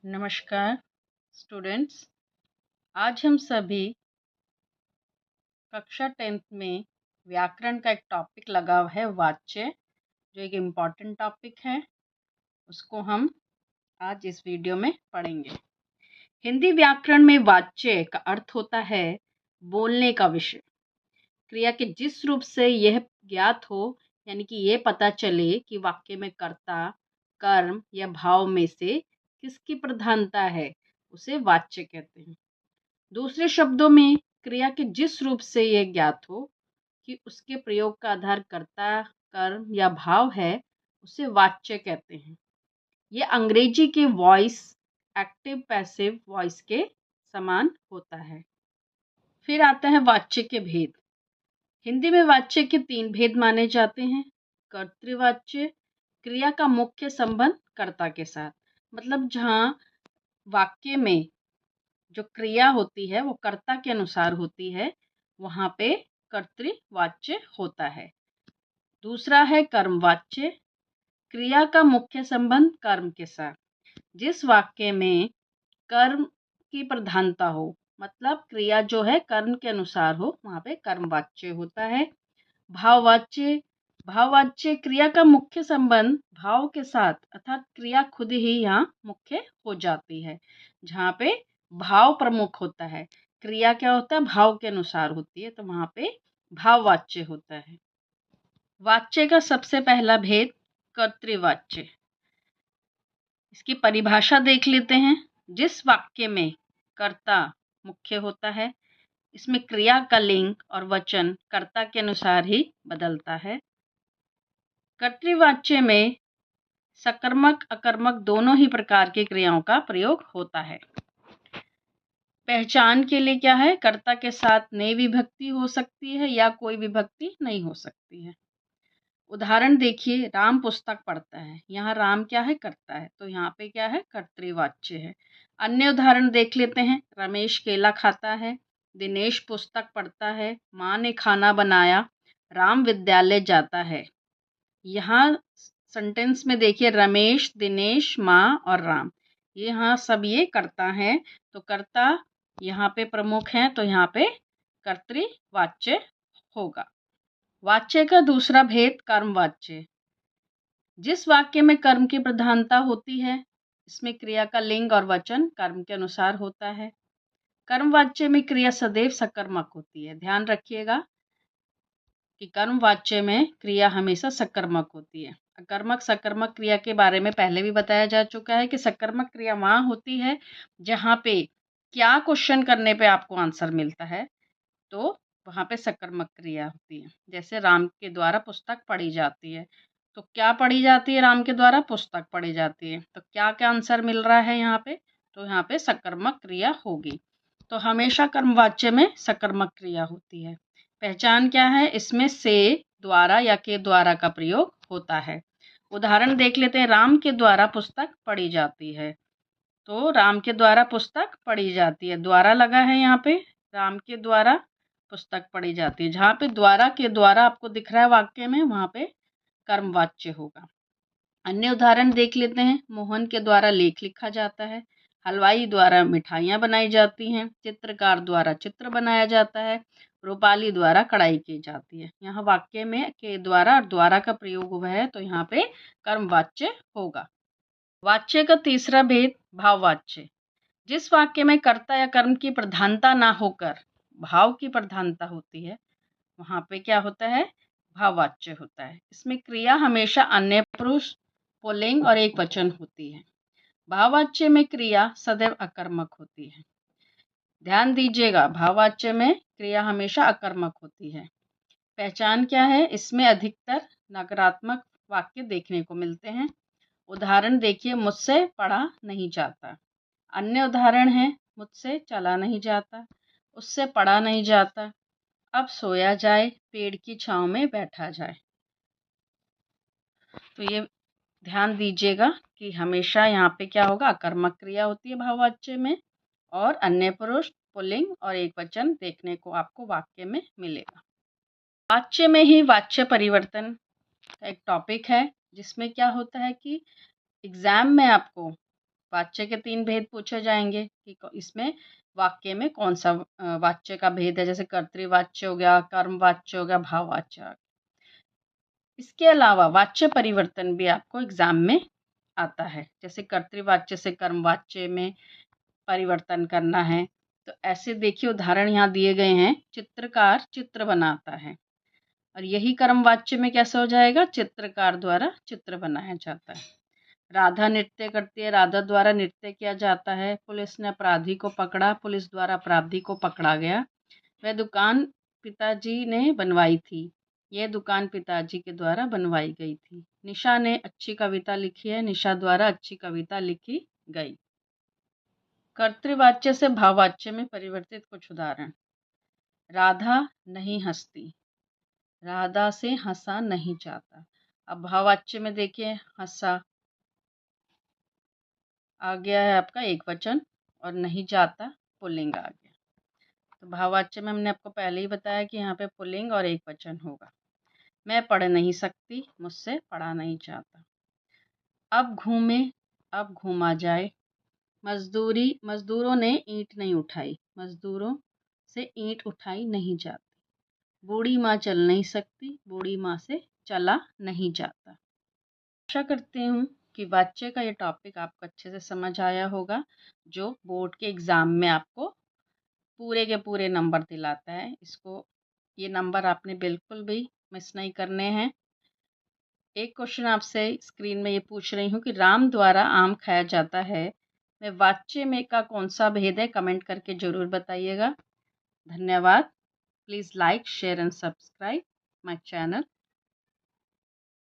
नमस्कार स्टूडेंट्स। आज हम सभी कक्षा 10th में व्याकरण का एक टॉपिक लगा हुआ है वाच्य, जो एक इम्पॉर्टेंट टॉपिक है। उसको हम आज इस वीडियो में पढ़ेंगे। हिंदी व्याकरण में वाच्य का अर्थ होता है बोलने का विषय। क्रिया के जिस रूप से यह ज्ञात हो, यानी कि ये पता चले कि वाक्य में कर्ता, कर्म या भाव में से किसकी प्रधानता है, उसे वाच्य कहते हैं। दूसरे शब्दों में क्रिया के जिस रूप से यह ज्ञात हो कि उसके प्रयोग का आधार कर्ता, कर्म या भाव है, उसे वाच्य कहते हैं। ये अंग्रेजी के वॉइस, एक्टिव पैसिव वॉइस के समान होता है। फिर आता है वाच्य के भेद। हिंदी में वाच्य के 3 भेद माने जाते हैं। कर्तृवाच्य, क्रिया का मुख्य संबंध कर्ता के साथ, मतलब जहाँ वाक्य में जो क्रिया होती है वो कर्ता के अनुसार होती है, वहाँ पे कर्तृवाच्य होता है। दूसरा है कर्मवाच्य, क्रिया का मुख्य संबंध कर्म के साथ। जिस वाक्य में कर्म की प्रधानता हो, मतलब क्रिया जो है कर्म के अनुसार हो, वहाँ पे कर्मवाच्य होता है। भाववाच्य, भाववाच्य क्रिया का मुख्य संबंध भाव के साथ, अर्थात क्रिया खुद ही यहाँ मुख्य हो जाती है। जहाँ पे भाव प्रमुख होता है, क्रिया क्या होता है भाव के अनुसार होती है, तो वहाँ पे भाववाच्य होता है। वाच्य का सबसे पहला भेद कर्तृवाच्य। इसकी परिभाषा देख लेते हैं। जिस वाक्य में कर्ता मुख्य होता है, इसमें क्रिया का लिंग और वचन कर्ता के अनुसार ही बदलता है। कर्तृवाच्य में सकर्मक अकर्मक दोनों ही प्रकार की क्रियाओं का प्रयोग होता है। पहचान के लिए क्या है, कर्ता के साथ नई विभक्ति हो सकती है या कोई विभक्ति नहीं हो सकती है। उदाहरण देखिए, राम पुस्तक पढ़ता है, यहाँ राम क्या है कर्ता है, तो यहाँ पे क्या है कर्तृवाच्य है। अन्य उदाहरण देख लेते हैं। रमेश केला खाता है, दिनेश पुस्तक पढ़ता है, माँ ने खाना बनाया, राम विद्यालय जाता है। यहाँ सेंटेंस में देखिए रमेश, दिनेश, माँ और राम, ये यहाँ सब ये कर्ता हैं, तो कर्ता यहाँ पे प्रमुख हैं, तो यहाँ पे कर्तृवाच्य होगा। वाच्य का दूसरा भेद कर्मवाच्य। जिस वाक्य में कर्म की प्रधानता होती है, इसमें क्रिया का लिंग और वचन कर्म के अनुसार होता है। कर्मवाच्य में क्रिया सदैव सकर्मक होती है। ध्यान रखिएगा कि कर्मवाच्य में क्रिया हमेशा सकर्मक होती है। अकर्मक सकर्मक क्रिया के बारे में पहले भी बताया जा चुका है कि सकर्मक क्रिया वहाँ होती है जहाँ पे क्या क्वेश्चन करने पे आपको आंसर मिलता है, तो वहाँ पे सकर्मक क्रिया होती है। जैसे राम के द्वारा पुस्तक पढ़ी जाती है, तो क्या पढ़ी जाती है, राम के द्वारा पुस्तक पढ़ी जाती है, तो क्या क्या आंसर मिल रहा है यहाँ पे, तो यहाँ पे सकर्मक क्रिया होगी। तो हमेशा कर्मवाच्य में सकर्मक क्रिया होती है। पहचान क्या है, इसमें से, द्वारा या के द्वारा का प्रयोग होता है। उदाहरण देख लेते हैं। राम के द्वारा पुस्तक पढ़ी जाती है, तो राम के द्वारा पुस्तक पढ़ी जाती है, द्वारा लगा है यहाँ पे, राम के द्वारा पुस्तक पढ़ी जाती है। जहाँ पे द्वारा के द्वारा आपको दिख रहा है वाक्य में, वहाँ पे कर्मवाच्य होगा। अन्य उदाहरण देख लेते हैं। मोहन के द्वारा लेख लिखा जाता है, हलवाई द्वारा मिठाइयाँ बनाई जाती हैं, चित्रकार द्वारा चित्र बनाया जाता है, रूपाली द्वारा कढ़ाई की जाती है। यहाँ वाक्य में के द्वारा और द्वारा का प्रयोग हुआ है, तो यहाँ पे कर्मवाच्य होगा। वाच्य का तीसरा भेद भाववाच्य। जिस वाक्य में कर्ता या कर्म की प्रधानता ना होकर भाव की प्रधानता होती है, वहाँ पे क्या होता है भाववाच्य होता है। इसमें क्रिया हमेशा अन्य पुरुष, पुल्लिंग और एक वचन होती है। भाववाच्य में क्रिया सदैव अकर्मक होती है। ध्यान दीजिएगा, भाववाच्य में क्रिया हमेशा अकर्मक होती है। पहचान क्या है, इसमें अधिकतर नकारात्मक वाक्य देखने को मिलते हैं। उदाहरण देखिए, मुझसे पढ़ा नहीं जाता। अन्य उदाहरण है, मुझसे चला नहीं जाता, उससे पढ़ा नहीं जाता, अब सोया जाए, पेड़ की छांव में बैठा जाए। तो ये ध्यान दीजिएगा कि हमेशा यहाँ पे क्या होगा, अकर्मक क्रिया होती है भाववाच्य में, और अन्य पुरुष, पुल्लिंग और एक वचन देखने को आपको वाक्य में मिलेगा। वाच्य में ही वाच्य परिवर्तन का एक टॉपिक है, जिसमें क्या होता है कि एग्जाम में आपको वाच्य के 3 भेद पूछे जाएंगे कि इसमें वाक्य में कौन सा वाच्य का भेद है, जैसे कर्तृवाच्य हो गया, कर्मवाच्य हो गया, भाववाच्य हो गया। इसके अलावा वाच्य परिवर्तन भी आपको एग्जाम में आता है, जैसे कर्तृवाच्य से कर्मवाच्य में परिवर्तन करना है। तो ऐसे देखिए उदाहरण यहाँ दिए गए हैं। चित्रकार चित्र बनाता है, और यही कर्मवाच्य में कैसे हो जाएगा, चित्रकार द्वारा चित्र बनाया जाता है। राधा नृत्य करती है, राधा द्वारा नृत्य किया जाता है। पुलिस ने अपराधी को पकड़ा, पुलिस द्वारा अपराधी को पकड़ा गया। वह दुकान पिताजी ने बनवाई थी, यह दुकान पिताजी के द्वारा बनवाई गई थी। निशा ने अच्छी कविता लिखी है, निशा द्वारा अच्छी कविता लिखी गई। कर्तृवाच्य से भाववाच्य में परिवर्तित कुछ उदाहरण। राधा नहीं हंसती, राधा से हंसा नहीं जाता। अब भाववाच्य में देखिए, हंसा आ गया है आपका एक वचन, और नहीं जाता पुल्लिंग आ गया। तो भाववाच्य में हमने आपको पहले ही बताया कि यहाँ पे पुल्लिंग और एक वचन होगा। मैं पढ़ नहीं सकती, मुझसे पढ़ा नहीं जाता। अब घूमे, अब घूमा जाए। मजदूरों ने ईंट नहीं उठाई, मजदूरों से ईंट उठाई नहीं जाती। बूढ़ी माँ चल नहीं सकती, बूढ़ी माँ से चला नहीं जाता। आशा करती हूँ कि वाच्य का ये टॉपिक आपको अच्छे से समझ आया होगा, जो बोर्ड के एग्ज़ाम में आपको पूरे के पूरे नंबर दिलाता है। ये नंबर आपने बिल्कुल भी मिस नहीं करने हैं। एक क्वेश्चन आपसे स्क्रीन में ये पूछ रही हूँ कि राम द्वारा आम खाया जाता है, मैं वाच्य में का कौन सा भेद है, कमेंट करके ज़रूर बताइएगा। धन्यवाद। Please like, share and subscribe my channel.